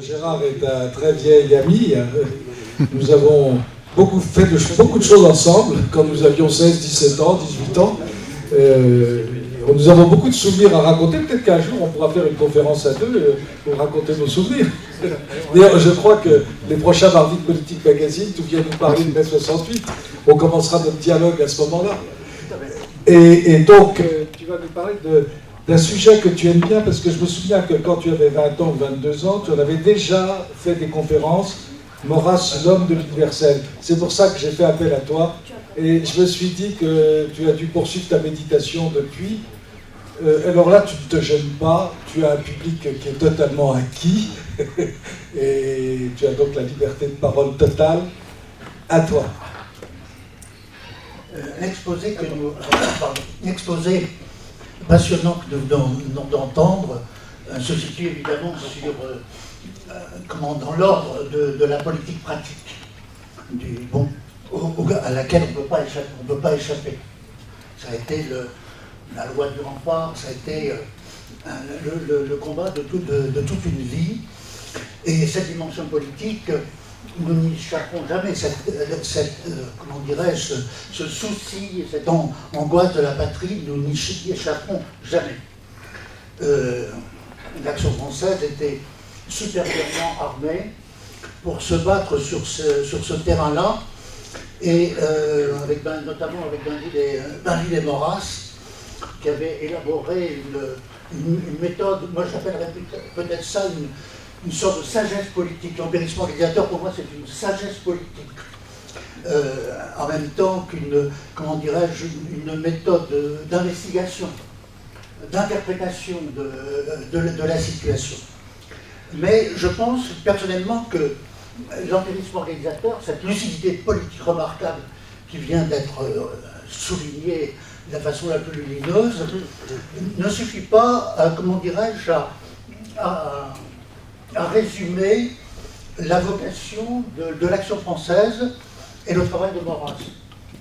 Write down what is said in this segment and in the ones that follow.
Gérard est un très vieil ami. Nous avons fait beaucoup de choses ensemble quand nous avions 16, 17 ans, 18 ans. Nous avons beaucoup de souvenirs à raconter. Peut-être qu'un jour, on pourra faire une conférence à deux pour raconter nos souvenirs. D'ailleurs, je crois que les prochains mardis de Politique Magazine, tu viens nous parler de mai 68. On commencera notre dialogue à ce moment-là. Et donc, tu vas nous parler d'un sujet que tu aimes bien, parce que je me souviens que quand tu avais 20 ans ou 22 ans, tu en avais déjà fait des conférences, Maurras, l'homme de l'universel. C'est pour ça que j'ai fait appel à toi. Et je me suis dit que tu as dû poursuivre ta méditation depuis. Alors là, tu ne te gênes pas, tu as un public qui est totalement acquis, et tu as donc la liberté de parole totale. À toi. L'exposé passionnant que nous venons d'entendre se situe évidemment sur, dans l'ordre de la politique pratique, à laquelle on ne peut pas échapper. Ça a été la loi du rempart, ça a été le combat de toute une vie. Et cette dimension politique, nous n'y échapperons jamais. Comment dirais-je, ce souci, cette angoisse de la patrie, nous n'y échapperons jamais. L'Action française était supérieurement armée pour se battre sur ce terrain-là, et notamment avec Bainville et Maurras, qui avait élaboré une méthode, moi j'appellerais peut-être ça une sorte de sagesse politique. L'empérisme organisateur, pour moi, c'est une sagesse politique. En même temps qu'une, une méthode d'investigation, d'interprétation de la situation. Mais je pense personnellement que l'empérisme organisateur, cette lucidité politique remarquable qui vient d'être soulignée de la façon la plus lumineuse, ne suffit pas, à résumer la vocation de l'Action française et le travail de Maurras.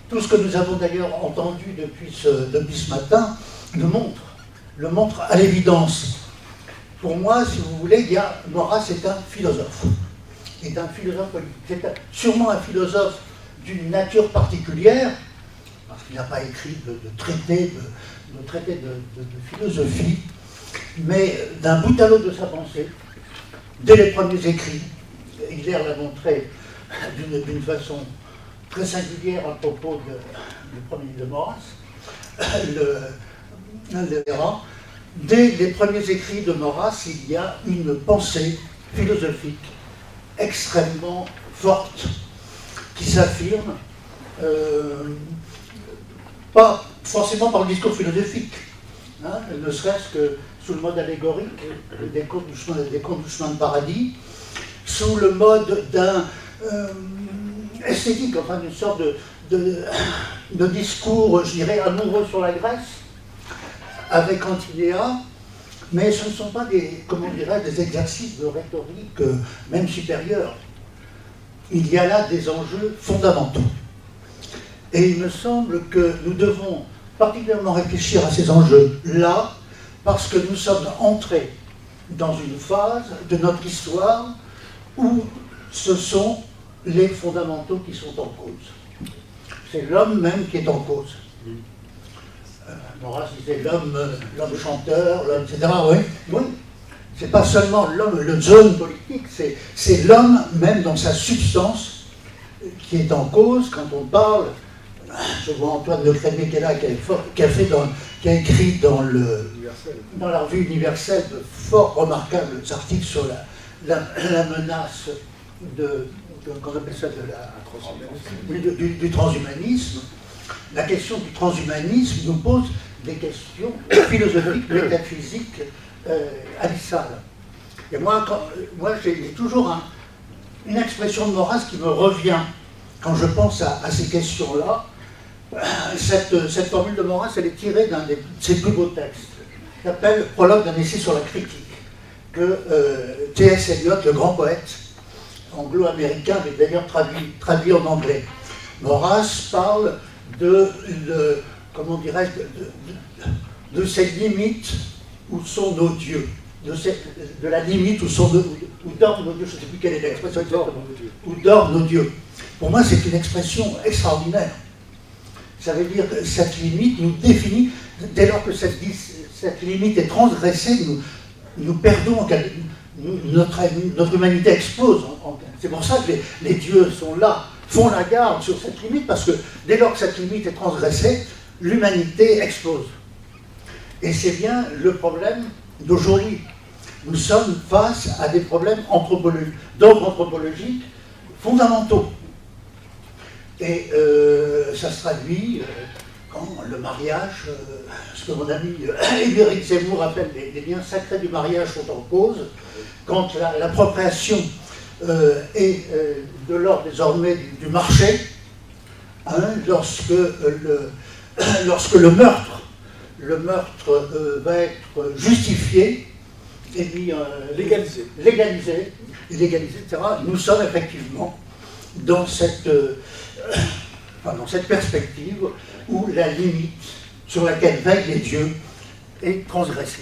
Tout ce que nous avons d'ailleurs entendu depuis ce matin le montre à l'évidence. Pour moi, si vous voulez, Maurras est un philosophe. Est un philosophe politique. C'est sûrement un philosophe d'une nature particulière, parce qu'il n'a pas écrit de traité de philosophie, mais d'un bout à l'autre de sa pensée, dès les premiers écrits, Hiller l'a montré d'une façon très singulière à propos du premier de Maurras, dès les premiers écrits de Maurras, il y a une pensée philosophique extrêmement forte qui s'affirme, pas forcément par le discours philosophique, ne serait-ce que sous le mode allégorique des contes du chemin de paradis, sous le mode d'un esthétique, enfin d'une sorte de discours, je dirais, amoureux sur la Grèce, avec Antiléa, mais ce ne sont pas des exercices de rhétorique même supérieurs. Il y a là des enjeux fondamentaux. Et il me semble que nous devons particulièrement réfléchir à ces enjeux-là, parce que nous sommes entrés dans une phase de notre histoire où ce sont les fondamentaux qui sont en cause. C'est l'homme même qui est en cause. Maurras disait l'homme chanteur, l'homme, etc. Oui. C'est pas seulement l'homme, le zone politique, c'est l'homme même dans sa substance qui est en cause quand on parle. Je vois Antoine Le Crémier qui est là, qui a écrit dans la revue universelle de fort remarquables articles sur la menace qu'on appelle ça du transhumanisme. La question du transhumanisme nous pose des questions philosophiques, métaphysiques, abyssales. Et moi j'ai toujours une expression de Maurras qui me revient quand je pense à ces questions-là. Cette formule de Maurras, elle est tirée d'un de ses plus beaux textes, qui s'appelle « Prologue d'un essai sur la critique », que T.S. Eliot, le grand poète anglo-américain, avait d'ailleurs traduit en anglais. Maurras parle de ces limites où sont nos dieux, de la limite où sont où dorment nos dieux, je ne sais plus quelle est l'expression exactement, où dorment nos dieux. Pour moi, c'est une expression extraordinaire. Ça veut dire que cette limite nous définit, dès lors que cette limite est transgressée, nous perdons, notre humanité explose. C'est pour ça que les dieux sont là, font la garde sur cette limite, parce que dès lors que cette limite est transgressée, l'humanité explose. Et c'est bien le problème d'aujourd'hui. Nous sommes face à des problèmes d'ordre anthropologique fondamentaux. Et ça se traduit quand le mariage, ce que mon ami Éric Zemmour appelle les liens sacrés du mariage sont en cause, quand la procréation est de l'ordre désormais du marché, hein, lorsque le meurtre va être justifié et mis légalisé, etc. Nous sommes effectivement dans cette perspective où la limite sur laquelle veillent les dieux est transgressée.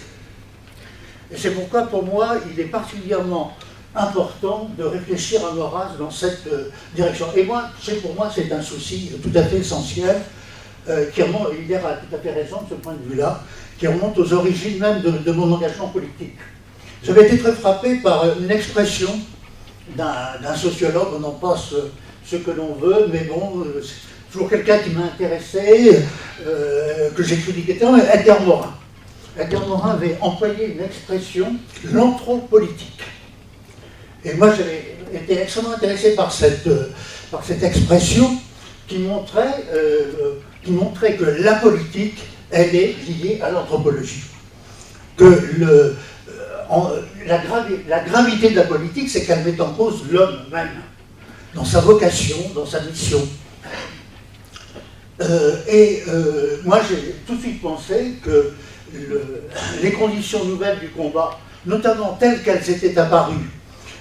Et c'est pourquoi, pour moi, il est particulièrement important de réfléchir à Maurras dans cette direction. Et moi, pour moi, c'est un souci tout à fait essentiel, qui remonte, il a tout à fait raison de ce point de vue-là, qui remonte aux origines même de mon engagement politique. J'avais été très frappé par une expression d'un sociologue, on en pense ce que l'on veut, mais bon, c'est toujours quelqu'un qui m'a intéressé, que j'ai critiqué, Edgar Morin. Edgar Morin avait employé une expression, l'anthropolitique. Et moi, j'avais été extrêmement intéressé par cette expression qui montrait que la politique, elle est liée à l'anthropologie. Que la gravité de la politique, c'est qu'elle met en cause l'homme même, dans sa vocation, dans sa mission. Moi, j'ai tout de suite pensé que les conditions nouvelles du combat, notamment telles qu'elles étaient apparues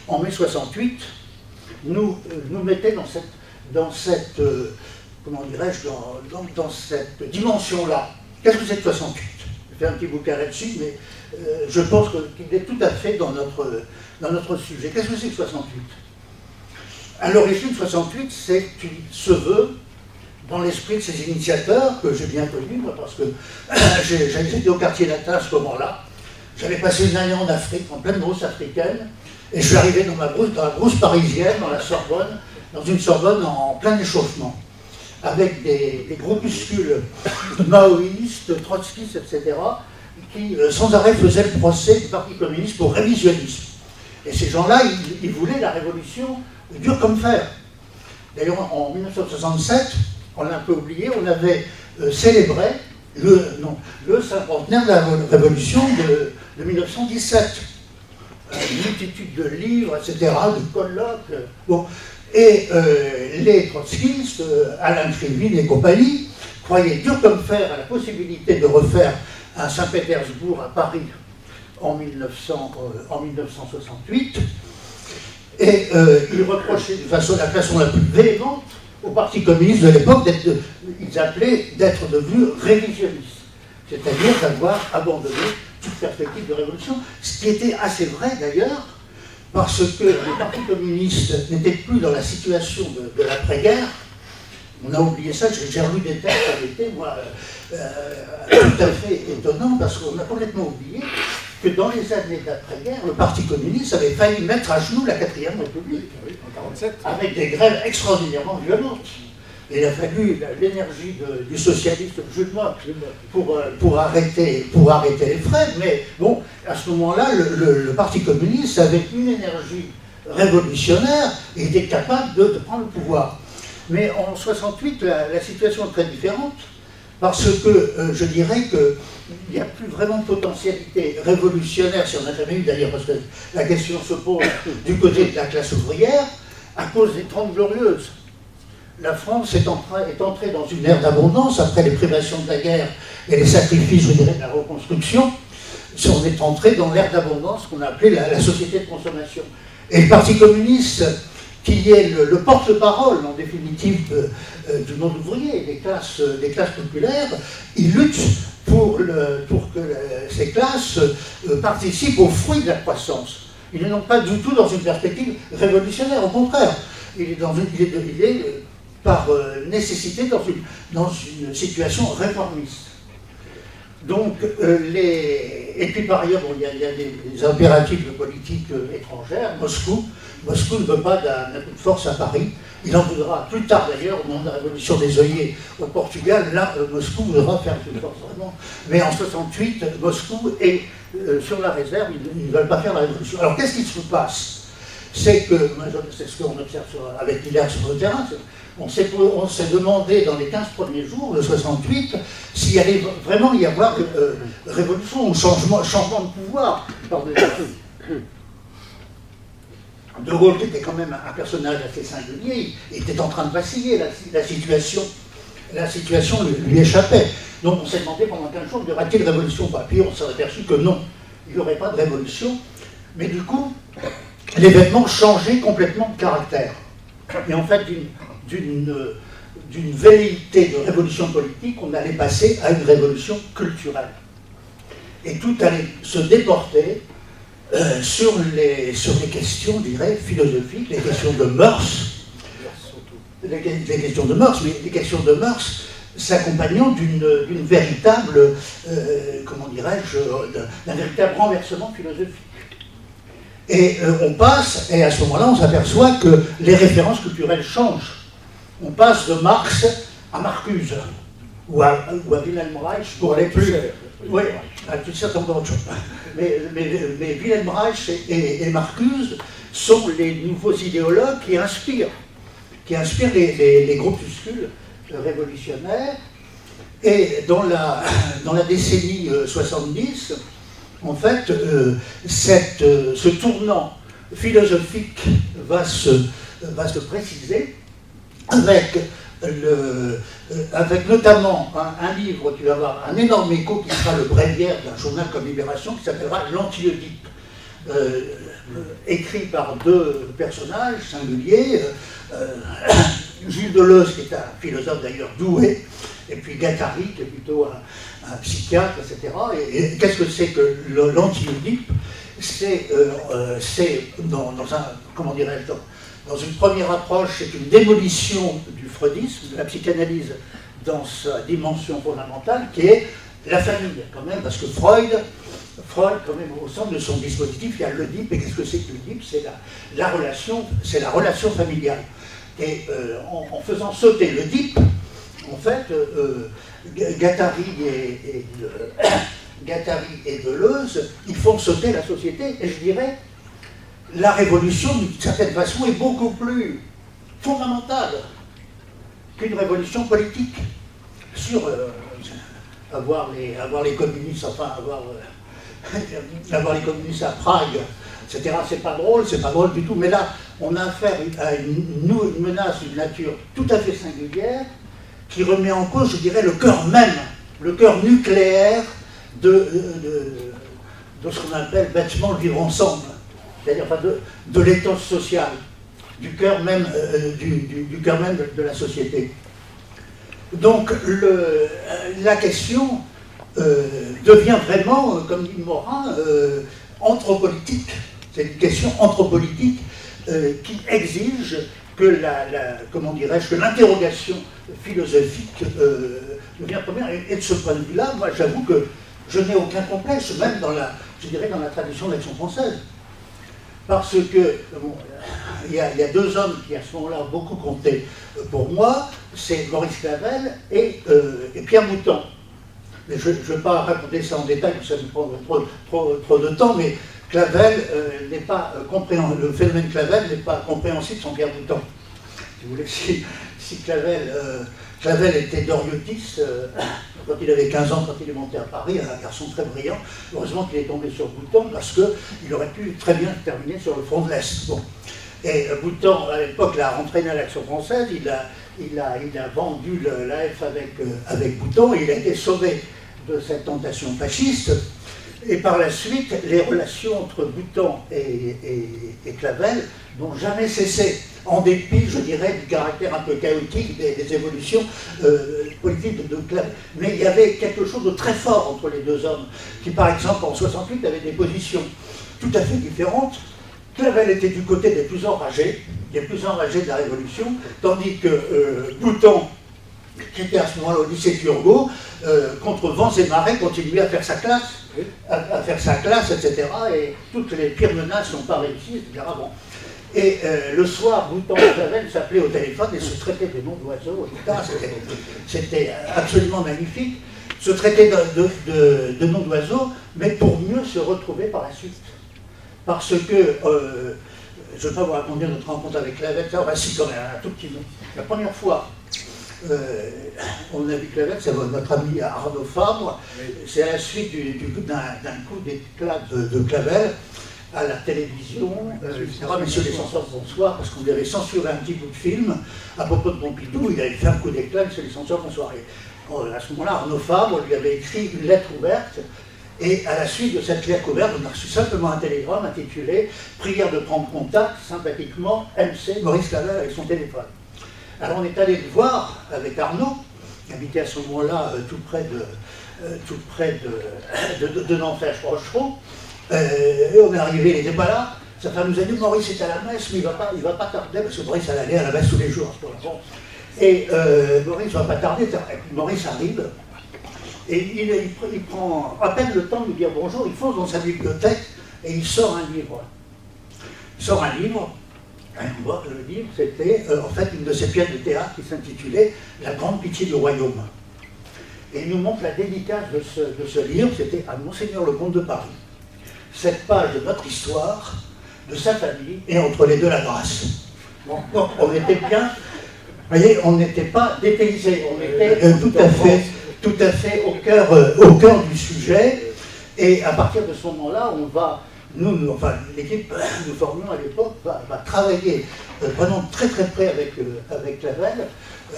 en mai 68, nous mettaient dans cette comment dirais-je, dans cette dimension-là. Qu'est-ce que c'est que 68 ? J'ai fait un petit bouquin là-dessus, mais je pense qu'il est tout à fait dans notre sujet. Qu'est-ce que c'est que 68 ? À l'origine, 68, c'est ce vœu dans l'esprit de ces initiateurs, que j'ai bien connus, moi, parce que j'étais au quartier latin à ce moment-là. J'avais passé une année en Afrique, en pleine brousse africaine, et je suis arrivé dans la brousse parisienne, dans la Sorbonne, dans une Sorbonne en plein échauffement, avec des groupuscules maoïstes, trotskistes, etc., qui sans arrêt faisaient le procès du Parti communiste pour révisionnisme. Et ces gens-là, ils voulaient la révolution dure comme fer. D'ailleurs, en 1967, on l'a un peu oublié, on avait célébré le cinquantenaire de la révolution de 1917. Une multitude de livres, etc., de colloques. Bon. Et les trotskistes, Alain Krivine et compagnie, croyaient dur comme fer à la possibilité de refaire un Saint-Pétersbourg à Paris en 1968. Et ils reprochaient de la façon la plus véhémente au Parti communiste de l'époque ils appelaient d'être devenus révisionnistes, c'est-à-dire d'avoir abandonné toute perspective de révolution, ce qui était assez vrai d'ailleurs, parce que le Parti communiste n'était plus dans la situation de l'après-guerre. On a oublié ça, j'ai relu des textes qui avaient été, moi, tout à fait étonnants, parce qu'on a complètement oublié que dans les années d'après-guerre, le Parti communiste avait failli mettre à genoux la 4e République, en 1947, avec des grèves extraordinairement violentes. Et il a fallu l'énergie du socialiste Jules Motte pour arrêter les frais, mais bon, à ce moment-là, le Parti communiste, avec une énergie révolutionnaire, était capable de prendre le pouvoir. Mais en 68, la situation est très différente, parce que je dirais qu'il n'y a plus vraiment de potentialité révolutionnaire, si on n'a jamais eu d'ailleurs, parce que la question se pose du côté de la classe ouvrière, à cause des 30 Glorieuses. La France est entrée dans une ère d'abondance après les privations de la guerre et les sacrifices, je dirais, de la reconstruction. On est entré dans l'ère d'abondance qu'on a appelée la société de consommation. Et le Parti communiste, qui est le porte-parole, en définitive, du monde ouvrier, des classes populaires, il lutte pour que ces classes participent aux fruits de la croissance. Il n'est donc pas du tout dans une perspective révolutionnaire, au contraire. Il est par nécessité dans une situation réformiste. Donc, et puis par ailleurs, bon, il y a des impératifs de politique étrangère. Moscou ne veut pas d'un coup de force à Paris. Il en voudra plus tard d'ailleurs, au moment de la révolution des œillets au Portugal. Là, Moscou voudra faire une force vraiment. Mais en 68, Moscou est sur la réserve. Ils ne veulent pas faire la révolution. Alors, qu'est-ce qui se passe? C'est ce qu'on observe avec Hilaire sur le terrain. On s'est demandé dans les 15 premiers jours de 68 s'il allait vraiment y avoir révolution ou changement de pouvoir. De Gaulle, qui était quand même un personnage assez singulier, était en train de vaciller, la situation lui échappait. Donc on s'est demandé pendant 15 jours, y aura-t-il révolution ou pas? Puis on s'est aperçu que non, il n'y aurait pas de révolution, mais du coup, l'événement changeait complètement de caractère. Et en fait, d'une velléité de révolution politique, on allait passer à une révolution culturelle. Et tout allait se déporter sur les questions, je dirais, philosophiques, les questions de mœurs, les questions de mœurs, mais les questions de mœurs s'accompagnant d'une véritable, comment dirais-je, d'un véritable renversement philosophique. Et on passe, et à ce moment-là, on s'aperçoit que les références culturelles changent. On passe de Marx à Marcuse, ou à Wilhelm Reich pour aller plus. Oui, à tout certain nombre d'autres choses. Mais Wilhelm Reich et Marcuse sont les nouveaux idéologues qui inspirent les groupuscules révolutionnaires. Et dans la décennie 70, en fait, ce tournant philosophique va se préciser avec notamment un livre qui va avoir un énorme écho, qui sera le bréviaire d'un journal comme Libération, qui s'appellera L'Anti-Oedipe, écrit par deux personnages singuliers, Gilles Deleuze, qui est un philosophe d'ailleurs doué, et puis Guattari, qui est plutôt un psychiatre, etc. Et qu'est-ce que c'est que l'Anti-Oedipe? C'est dans une première approche, c'est une démolition du freudisme, de la psychanalyse dans sa dimension fondamentale, qui est la famille, quand même, parce que Freud, quand même, au centre de son dispositif, il y a l'Oedipe, et qu'est-ce que c'est que l'Oedipe? C'est la relation familiale. Et en faisant sauter l'Oedipe, en fait, Guattari et Deleuze, ils font sauter la société, et je dirais, la révolution, d'une certaine façon, est beaucoup plus fondamentale qu'une révolution politique. Sur avoir les communistes, enfin avoir les communistes à Prague, etc., c'est pas drôle du tout, mais là, on a affaire à une menace d'une nature tout à fait singulière, qui remet en cause, je dirais, le cœur même, le cœur nucléaire de ce qu'on appelle bêtement le vivre ensemble, c'est-à-dire de l'éthos social, du cœur même, du cœur même de la société. Donc la question devient vraiment, comme dit Morin, anthropolitique. C'est une question anthropolitique qui exige que que l'interrogation philosophique devient première. Et de ce point de vue-là, moi j'avoue que je n'ai aucun complexe, même dans la tradition de l'Action française. Parce que il y a deux hommes qui à ce moment-là ont beaucoup compté pour moi, c'est Maurice Clavel et Pierre Mouton. Mais je ne vais pas raconter ça en détail, ça me prend trop de temps, mais Clavel n'est pas compréhensible, le phénomène Clavel n'est pas compréhensible sans Pierre Mouton. Si vous voulez, si Clavel était doriotiste, quand il avait 15 ans, quand il est monté à Paris, un garçon très brillant, heureusement qu'il est tombé sur Mouton, parce qu'il aurait pu très bien terminer sur le front de l'Est. Bon. Et Mouton, à l'époque, l'a entraîné à l'Action française, il a vendu l'AF avec Mouton, et il a été sauvé de cette tentation fasciste. Et par la suite, les relations entre Mouton et Clavel n'ont jamais cessé, en dépit, je dirais, du caractère un peu chaotique des évolutions politiques de Clavel. Mais il y avait quelque chose de très fort entre les deux hommes, qui par exemple en 68 avaient des positions tout à fait différentes, Clavel était du côté des plus enragés de la Révolution, tandis que Bouton, qui était à ce moment-là au lycée Turgot, contre vents et marées, continuait à faire sa classe, etc. Et toutes les pires menaces n'ont pas réussi, etc. Bon. Et le soir, Bouton et Clavel s'appelaient au téléphone et se traitaient des noms d'oiseaux, etc. C'était absolument magnifique. Se traiter de noms d'oiseaux, mais pour mieux se retrouver par la suite. Parce que, je ne vais pas vous raconter notre rencontre avec Clavel, si quand même, un tout petit mot. La première fois, on a vu Clavel, c'est notre ami Arnaud Fabre, c'est à la suite d'un coup d'éclat de Clavel à la télévision, etc. Messieurs les censeurs, bonsoir, parce qu'on lui avait censuré un petit bout de film à propos de Pompidou, il avait fait un coup d'éclat, messieurs les censeurs, bonsoir. À ce moment-là, Arnaud Fabre lui avait écrit une lettre ouverte, et à la suite de cette lettre ouverte, on a reçu simplement un télégramme intitulé « Prière de prendre contact, sympathiquement, MC, Maurice Clavel avec son téléphone ». Alors on est allé le voir avec Arnaud, qui habitait à ce moment-là tout près de Nanterre-Rochereau, et on est arrivé, il n'était pas là, sa femme nous a dit « Maurice est à la messe, mais il va pas tarder, parce que Maurice allait à la messe tous les jours à ce moment-là. » Et Maurice ne va pas tarder, Maurice arrive, et il prend à peine le temps de nous dire bonjour, il fonce dans sa bibliothèque et il sort un livre. Et on voit que le livre, c'était en fait une de ses pièces de théâtre qui s'intitulait La Grande Pitié du Royaume. Et il nous montre la dédicace de ce livre, c'était à Monseigneur le Comte de Paris. Cette page de notre histoire, de sa famille, et entre les deux la grâce. Bon, donc on était bien. Vous voyez, on n'était pas dépaysés, on était tout à fait au cœur du sujet. Et à partir de ce moment-là, on va, l'équipe que nous formions à l'époque va travailler vraiment très très près avec Clavel.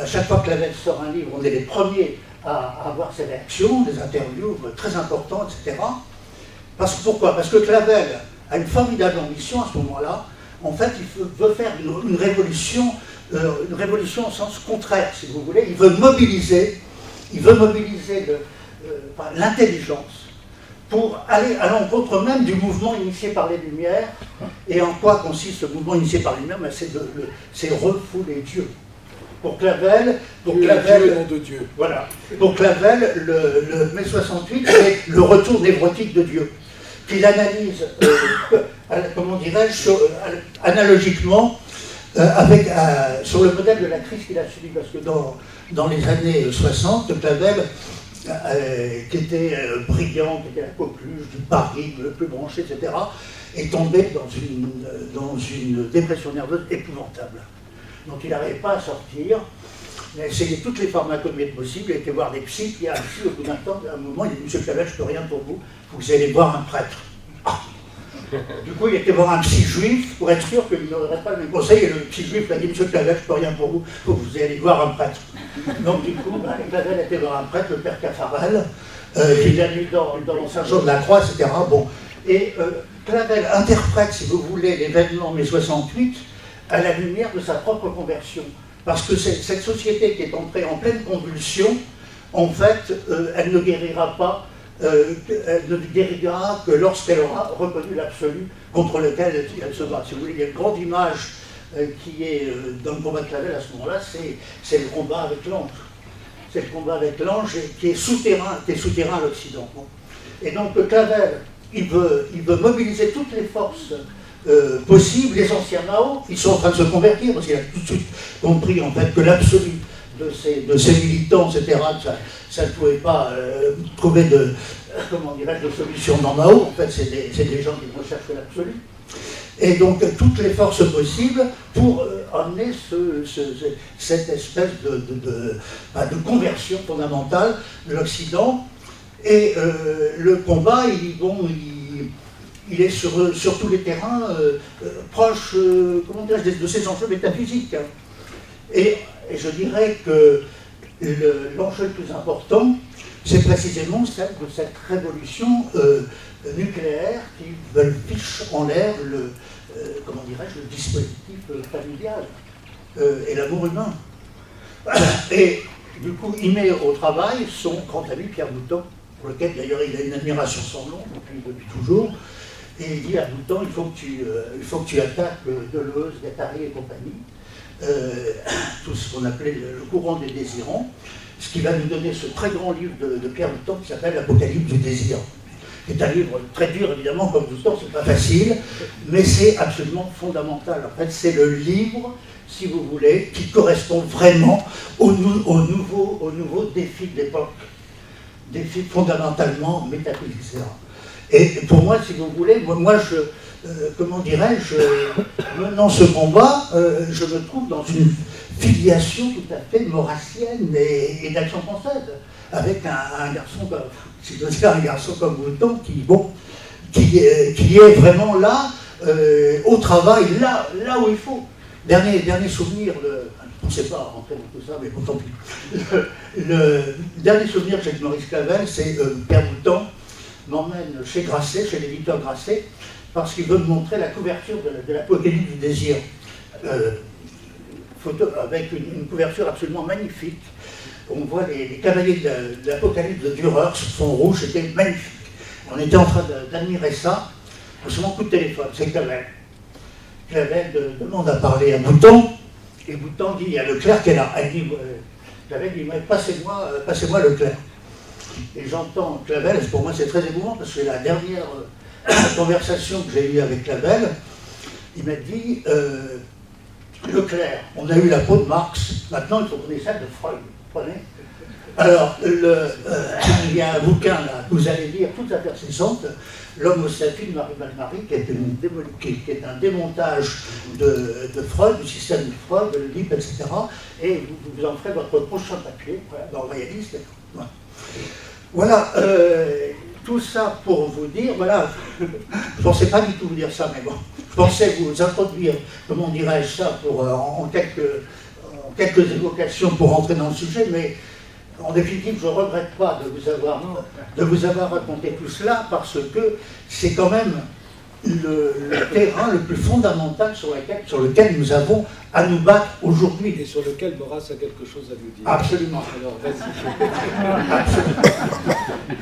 À chaque fois que Clavel sort un livre, on est les premiers à avoir ses réactions, des interviews très importantes, etc. Pourquoi ? Parce que Clavel a une formidable ambition à ce moment-là. En fait, il veut faire une révolution au sens contraire, si vous voulez. Il veut mobiliser l'intelligence pour aller à l'encontre même du mouvement initié par les Lumières. Et en quoi consiste ce mouvement initié par les Lumières ? C'est refouler Dieu. Pour Clavel, Dieu et nom de Dieu. Voilà. Pour Clavel, le mai 68, c'est le retour névrotique de Dieu, qu'il analyse, comment dirais-je, analogiquement, sur le modèle de la crise qu'il a subie, parce que dans les années 60, Clavel, qui était brillant, qui était la coqueluche du Paris, le plus branché, etc., est tombé dans une dépression nerveuse épouvantable. Donc il n'arrivait pas à sortir, il a essayé toutes les pharmacomées possibles, il a été voir des psys, puis un psy, au bout d'un temps, à un moment, il a dit « Monsieur Clavel, je ne peux rien pour vous, il faut que vous allez voir un prêtre. » Du coup, il était voir un psy juif pour être sûr qu'il n'aurait pas le même conseil. Et le psy juif a dit « Monsieur Clavel, je ne peux rien pour vous, il faut que vous ayez voir un prêtre. » Donc du coup, Clavel était voir un prêtre, le père Caffarel, qui l'a mis dans Saint-Jean de la Croix, etc. Bon. Et Clavel interprète, si vous voulez, l'événement mai 68 à la lumière de sa propre conversion. Parce que cette société qui est entrée en pleine convulsion, en fait, elle ne guérira pas. Elle ne guérira que lorsqu'elle aura reconnu l'absolu contre lequel elle se bat. Si vous voulez, il y a une grande image qui est dans le combat de Clavel à ce moment-là, c'est le combat avec l'ange. C'est le combat avec l'ange qui est souterrain à l'Occident. Et donc Clavel, il veut mobiliser toutes les forces possibles, les anciens Mao, ils sont en train de se convertir, parce qu'il a tout de suite compris en fait que l'absolu de ces militants, etc., ça ne pouvait pas trouver de solution dans Mao. En fait, c'est des gens qui recherchent l'absolu. Et donc, toutes les forces possibles pour amener cette espèce de conversion fondamentale de l'Occident. Et le combat, il est sur tous les terrains proche de ces enjeux métaphysiques. Et je dirais que l'enjeu le plus important, c'est précisément celle de cette révolution nucléaire qui fiche en l'air le dispositif familial et l'amour humain. Et du coup, il met au travail son grand ami Pierre Bouton, pour lequel d'ailleurs il a une admiration sans nom depuis toujours, et il dit à Boutan, il faut que tu attaques Deleuze, Guattari et compagnie, tout ce qu'on appelait le courant des désirants, ce qui va nous donner ce très grand livre de Pierre Boutan qui s'appelle L'Apocalypse du désir. C'est un livre très dur, évidemment, comme tout le temps, c'est pas facile, mais c'est absolument fondamental. En fait, c'est le livre, si vous voulez, qui correspond vraiment aux nouveaux défis de l'époque. Défis fondamentalement métaphysiques. Et pour moi, si vous voulez, comment dirais-je, menant ce combat, je me trouve dans une filiation tout à fait maurassienne et d'action française, avec un garçon comme, si je veux dire, un garçon comme Boutan, qui est vraiment là, au travail, là où il faut. Dernier souvenir, on ne sait pas rentrer dans tout ça, mais bon, tant pis. Le dernier souvenir que j'ai de Maurice Clavel, c'est Pierre Boutan m'emmène chez Grasset, chez l'éditeur Grasset, parce qu'il veut me montrer la couverture de l'Apocalypse du désir. Photo avec une couverture absolument magnifique. On voit les cavaliers de l'Apocalypse de Dürer sur fond rouge, c'était magnifique. On était en train d'admirer ça. Seulement coup de téléphone, c'est Clavel. Clavel demande à parler à Boutan, et Boutan dit, il y a Leclerc qui est là. Clavel dit, passez-moi Leclerc. Et j'entends Clavel, pour moi c'est très émouvant, parce que la dernière conversation que j'ai eue avec Clavel, il m'a dit, Leclerc, on a eu la peau de Marx, maintenant il faut qu'on ait celle de Freud, vous comprenez? Alors, il y a un bouquin là, que vous allez lire, tout à fait incessante, L'homme au saphique de Marie Balmary, qui est un démontage de Freud, du système de Freud, de l'Oedipe, etc. Et vous en ferez votre prochain papier, voilà, dans Royaliste. Voilà, tout ça pour vous dire, voilà, je ne pensais pas du tout vous dire ça, mais bon, je pensais vous introduire, comment dirais-je ça, en quelques évocations pour rentrer dans le sujet, mais en définitive, je ne regrette pas de vous avoir raconté tout cela, parce que c'est quand même le terrain le plus fondamental sur lequel nous avons à nous battre aujourd'hui. Et sur lequel Maurras a quelque chose à vous dire. Absolument. Alors, vas-y. Absolument.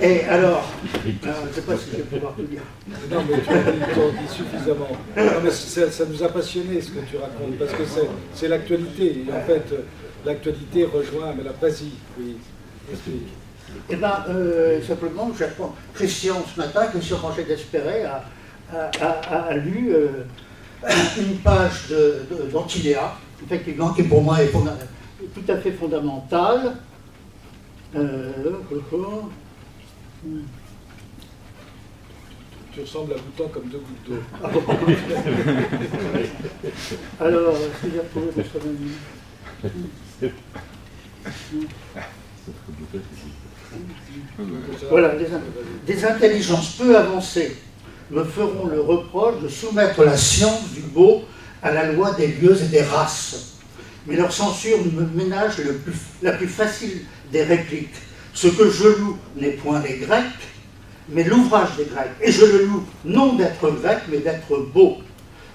Et alors, je ne sais pas si je vais pouvoir tout dire. Non, mais tu en dis suffisamment. Non, mais ça nous a passionné ce que tu racontes, parce que c'est l'actualité. Et en fait, l'actualité rejoint, mais la vas-y, oui, explique. Eh bien, simplement, j'apprends. Christian, ce matin, Christian Ranger d'Espéret a lu une page d'Antiléa, effectivement, qui pour moi est tout à fait fondamentale. Tu ressembles à Boutan comme deux gouttes d'eau. Alors, est-ce que j'ai retrouvé votre ami? Voilà, des intelligences peu avancées me feront le reproche de soumettre la science du beau à la loi des lieux et des races. Mais leur censure me ménage la plus facile des répliques. Ce que je loue n'est point les Grecs, mais l'ouvrage des Grecs. Et je le loue non d'être grec, mais d'être beau.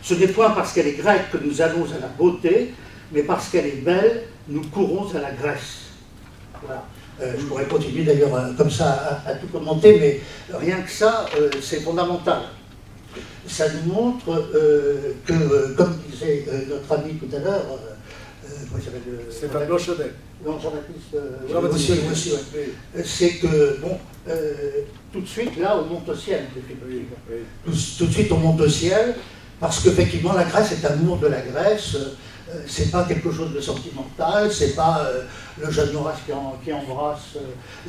Ce n'est point parce qu'elle est grecque que nous allons à la beauté, mais parce qu'elle est belle, nous courons à la Grèce. Voilà. Je pourrais continuer d'ailleurs comme ça à tout commenter, mais rien que ça, c'est fondamental. Ça nous montre que, comme disait notre ami tout à l'heure, comment il s'appelle Stéphane Blanchonnet. Non, Jean-Baptiste. Aussi, ouais. C'est que, bon, tout de suite, là, on monte au ciel. Oui. Tout de suite, on monte au ciel, parce qu'effectivement, la Grèce est amour de la Grèce. C'est pas quelque chose de sentimental, c'est pas le jeune Maurras qui embrasse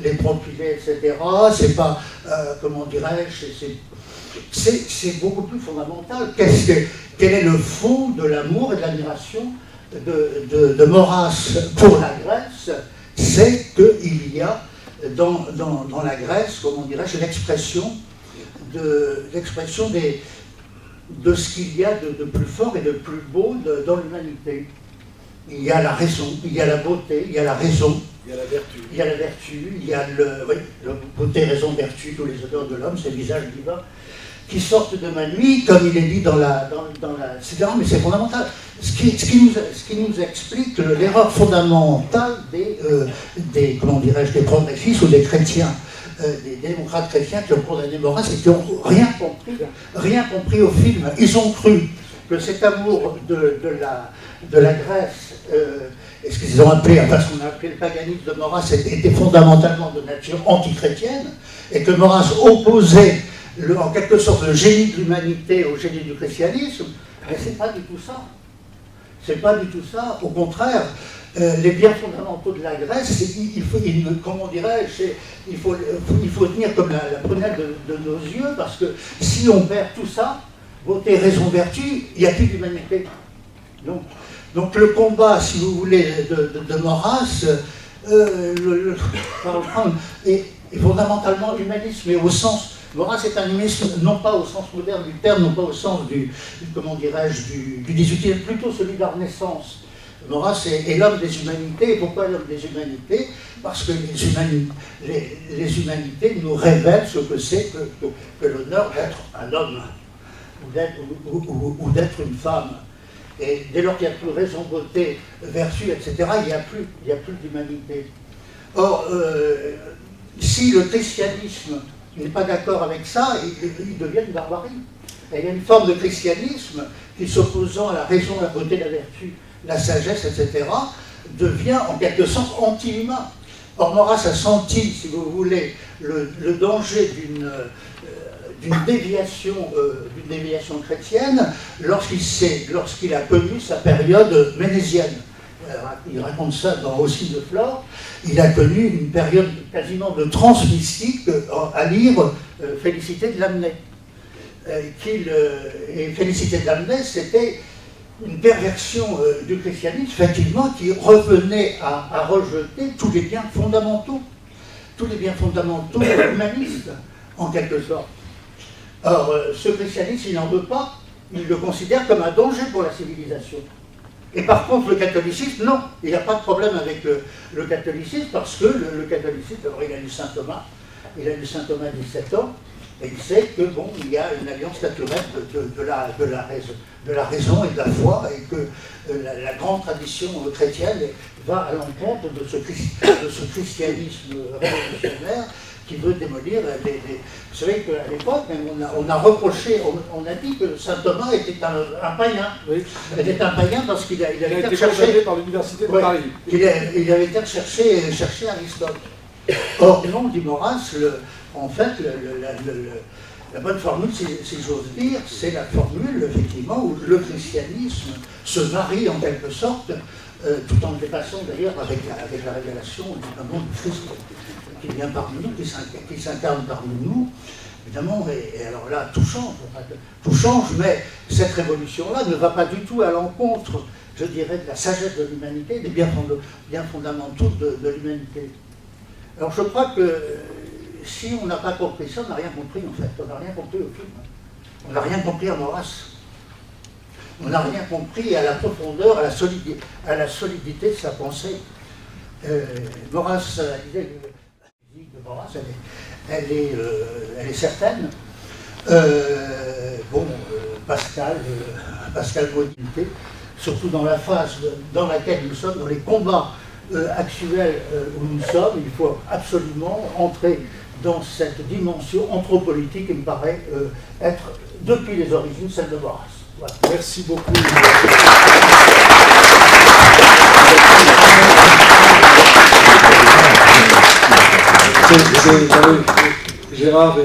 les propulés, etc. C'est pas, comment dirais-je, c'est beaucoup plus fondamental. Quel est le fond de l'amour et de l'admiration de Maurras pour la Grèce? C'est qu'il y a dans la Grèce, comment dirais-je, l'expression de ce qu'il y a de plus fort et de plus beau dans l'humanité. Il y a la raison, il y a la beauté, il y a la raison. Il y a la vertu. Il y a la vertu, il y a la beauté, raison, vertu, tous les odeurs de l'homme, c'est le visage divin, qui sortent de ma nuit, comme il est dit dans la mais c'est fondamental. Ce qui nous explique l'erreur fondamentale des comment dirais-je, des progressistes ou des chrétiens des démocrates chrétiens qui ont condamné Maurras et qui n'ont rien compris au film. Ils ont cru que cet amour de la Grèce, et ce qu'ils ont appelé, enfin ce qu'on a appelé le paganisme de Maurras, était fondamentalement de nature antichrétienne, et que Maurras opposait en quelque sorte le génie de l'humanité au génie du christianisme. Mais c'est pas du tout ça. C'est pas du tout ça. Au contraire, les biens fondamentaux de la Grèce, comment dirais-je, il faut tenir comme la prunelle de nos yeux, parce que si on perd tout ça, beauté, raison, vertu, il n'y a plus d'humanité. Donc le combat, si vous voulez, de Maurras est fondamentalement humaniste, mais au sens... Maurras est un humanisme, non pas au sens moderne du terme, non pas au sens du 18e, plutôt celui de la Renaissance. Maurras est l'homme des humanités. Et pourquoi l'homme des humanités? Parce que les humanités nous révèlent ce que c'est que l'honneur d'être un homme, ou d'être une femme. Et dès lors qu'il n'y a plus raison, beauté, vertu, etc., il n'y a plus d'humanité. Or, si le christianisme n'est pas d'accord avec ça, il devient une barbarie. Et il y a une forme de christianisme qui, s'opposant à la raison, la beauté, la vertu, la sagesse, etc., devient en quelque sorte anti-humain. Or, Maurras a senti, si vous voulez, le danger d'une déviation chrétienne lorsqu'il a connu sa période ménésienne. Il raconte ça dans Aussi de Flore. Il a connu une période quasiment de transe mystique à lire Félicité de Lamennais. Et Félicité de Lamennais, c'était une perversion du christianisme, effectivement, qui revenait à rejeter tous les biens fondamentaux humanistes, en quelque sorte. Or, ce christianisme, il n'en veut pas, il le considère comme un danger pour la civilisation. Et par contre, le catholicisme, non, il n'y a pas de problème avec le catholicisme, parce que le catholicisme, d'abord, il a lu saint Thomas 17 ans, et il sait que, bon, il y a une alliance naturelle de la raison et de la foi, et que la grande tradition chrétienne va à l'encontre de ce christianisme révolutionnaire qui veut démolir Vous savez qu'à l'époque, on a reproché, on a dit que saint Thomas était un païen. Oui. Il était un païen parce qu'il avait été cherché par l'université de Paris. Il avait été chercher Aristote. Or, non, dit Maurras, en fait, la bonne formule, si j'ose dire, c'est la formule, effectivement, où le christianisme se marie en quelque sorte, tout en le dépassant d'ailleurs avec la révélation évidemment du Christ qui vient parmi nous, qui s'incarne parmi nous, évidemment, et alors là, tout change, mais cette révolution-là ne va pas du tout à l'encontre, je dirais, de la sagesse de l'humanité, des biens fondamentaux de l'humanité. Alors je crois que si on n'a pas compris ça, on n'a rien compris en fait, on n'a rien compris au film, on n'a rien compris à Maurras. On n'a rien compris à la profondeur, à la solidité de sa pensée. Maurras, l'idée de Maurras, elle est certaine. Pascal Modalité, surtout dans la phase dans laquelle nous sommes, dans les combats actuels où nous sommes, il faut absolument entrer dans cette dimension anthropolitique qui me paraît être, depuis les origines, celle de Maurras. Voilà. Merci beaucoup. Gérard,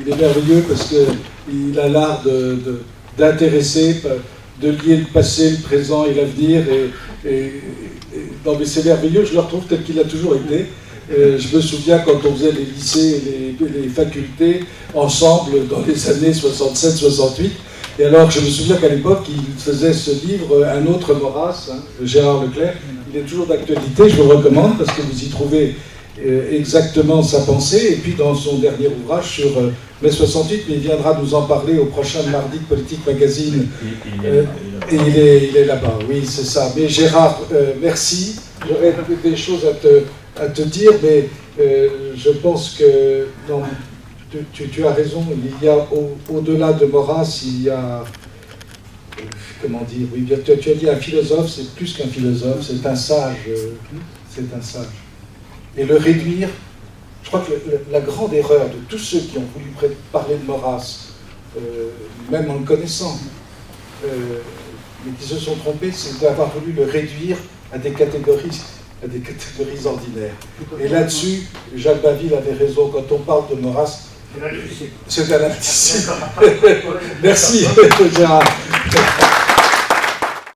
il est merveilleux parce qu'il a l'art d'intéresser, de lier le passé, le présent et l'avenir. Non, mais c'est merveilleux, je le retrouve tel qu'il a toujours été. Je me souviens quand on faisait les lycées et les facultés ensemble dans les années 67-68. Et alors, je me souviens qu'à l'époque, il faisait ce livre, Un autre Maurras, Gérard Leclerc. Il est toujours d'actualité, je vous le recommande, parce que vous y trouvez exactement sa pensée. Et puis, dans son dernier ouvrage sur mai 68, mais il viendra nous en parler au prochain mardi de Politique Magazine. Et il est là-bas, oui, c'est ça. Mais Gérard, merci. J'aurais des choses à te dire, mais je pense que... Non, tu as raison, il y a au-delà de Maurras, il y a, comment dire, oui, tu as dit un philosophe, c'est plus qu'un philosophe, c'est un sage, Et le réduire Je crois que la grande erreur de tous ceux qui ont voulu parler de Maurras, même en le connaissant, mais qui se sont trompés, c'est d'avoir voulu le réduire à des catégories ordinaires. Et là-dessus, Jacques Bainville avait raison, quand on parle de Maurras, c'est un anticipe. Merci, Gérard.